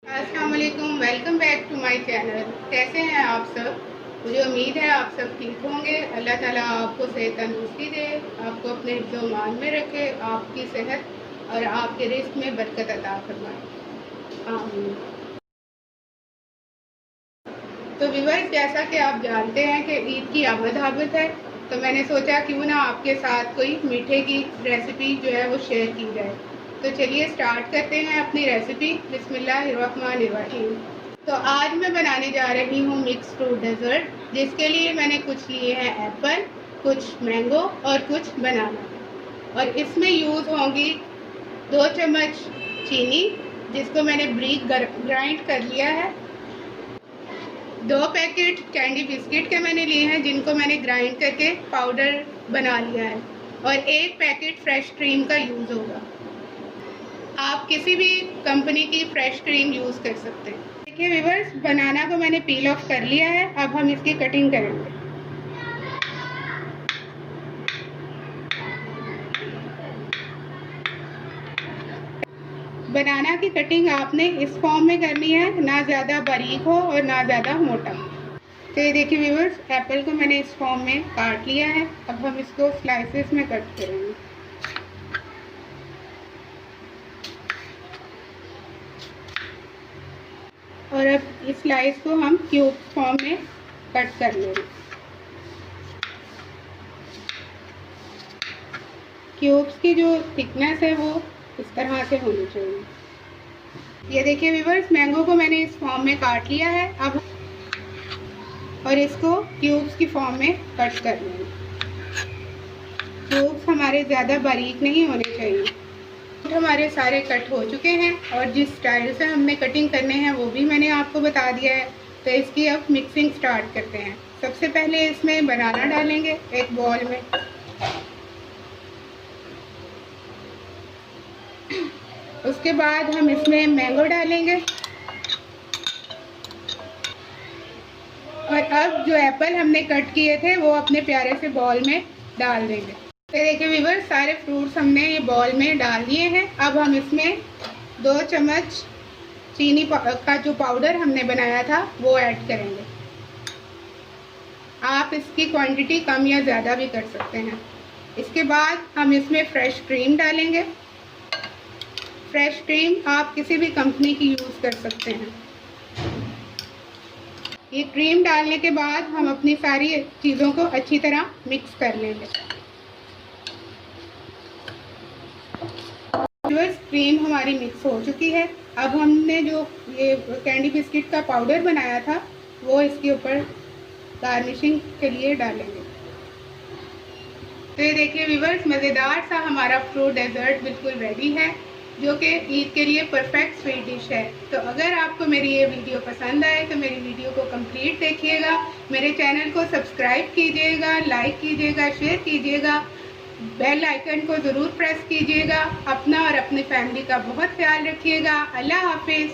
अस्सलाम वालेकुम, welcome back to my channel. कैसे हैं आप सब? मुझे उम्मीद है आप सब ठीक होंगे। अल्लाह ताला आपको सेहत तंदुरुस्ती दे, आपको अपने हिफ्ज़ो मान में रखे, आपकी सेहत और आपके रिस्क में बरकत अता फरमाए, आमीन। तो व्यूअर्स, जैसा कि आप जानते हैं कि ईद की आमद है, तो मैंने सोचा क्यों ना आपके साथ कोई मीठे की रेसिपी जो है वो शेयर की जाए। तो चलिए स्टार्ट करते हैं अपनी रेसिपी। बिस्मिल्लाहिर्रहमानिर्रहीम। तो आज मैं बनाने जा रही हूँ मिक्स फ्रूट डेजर्ट, जिसके लिए मैंने कुछ लिए हैं एप्पल, कुछ मैंगो और कुछ बनाना। और इसमें यूज़ होंगी 2 चम्मच चीनी, जिसको मैंने ब्रीक ग्राइंड कर लिया है। 2 पैकेट कैंडी बिस्किट के मैंने लिए हैं, जिनको मैंने ग्राइंड करके पाउडर बना लिया है। और 1 पैकेट फ्रेश क्रीम का यूज़ होगा। आप किसी भी कंपनी की फ्रेश क्रीम यूज़ कर सकते हैं। देखिए व्यूअर्स, बनाना को मैंने पील ऑफ कर लिया है। अब हम इसकी कटिंग करेंगे। बनाना की कटिंग आपने इस फॉर्म में करनी है, ना ज़्यादा बारीक हो और ना ज़्यादा मोटा। तो ये देखिए व्यूअर्स, एप्पल को मैंने इस फॉर्म में काट लिया है। अब हम इसको स्लाइसेस में कट करेंगे। और अब इस स्लाइस को हम क्यूब फॉर्म में कट कर लेंगे। क्यूब्स की जो थिकनेस है वो इस तरह से होनी चाहिए। ये देखिए व्यूअर्स, मैंगो को मैंने इस फॉर्म में काट लिया है। अब और इसको क्यूब्स की फॉर्म में कट कर लेंगे। क्यूब्स हमारे ज़्यादा बारीक नहीं होने चाहिए। हमारे सारे कट हो चुके हैं और जिस स्टाइल से हमने कटिंग करने हैं वो भी मैंने आपको बता दिया है। तो इसकी अब मिक्सिंग स्टार्ट करते हैं। सबसे पहले इसमें बनाना डालेंगे एक बॉल में। उसके बाद हम इसमें मैंगो डालेंगे। और अब जो एप्पल हमने कट किए थे वो अपने प्यारे से बॉल में डाल देंगे। तो देखिए व्यूअर्स, सारे फ्रूट्स हमने ये बॉल में डाल दिए हैं। अब हम इसमें 2 चम्मच चीनी का जो पाउडर हमने बनाया था वो ऐड करेंगे। आप इसकी क्वांटिटी कम या ज़्यादा भी कर सकते हैं। इसके बाद हम इसमें फ्रेश क्रीम डालेंगे। फ्रेश क्रीम आप किसी भी कंपनी की यूज़ कर सकते हैं। ये क्रीम डालने के बाद हम अपनी सारी चीज़ों को अच्छी तरह मिक्स कर लेंगे। क्रीम हमारी मिक्स हो चुकी है। अब हमने जो ये कैंडी बिस्किट का पाउडर बनाया था वो इसके ऊपर गार्निशिंग के लिए डालेंगे। तो ये देखिए व्यूअर्स, मज़ेदार सा हमारा फ्रूट डेजर्ट बिल्कुल रेडी है, जो कि ईद के लिए परफेक्ट स्वीट डिश है। तो अगर आपको मेरी ये वीडियो पसंद आए तो मेरी वीडियो को कंप्लीट देखिएगा, मेरे चैनल को सब्सक्राइब कीजिएगा, लाइक कीजिएगा, शेयर कीजिएगा, बेल आइकन को ज़रूर प्रेस कीजिएगा। अपना और अपनी फैमिली का बहुत ख्याल रखिएगा। अल्लाह हाफिज़।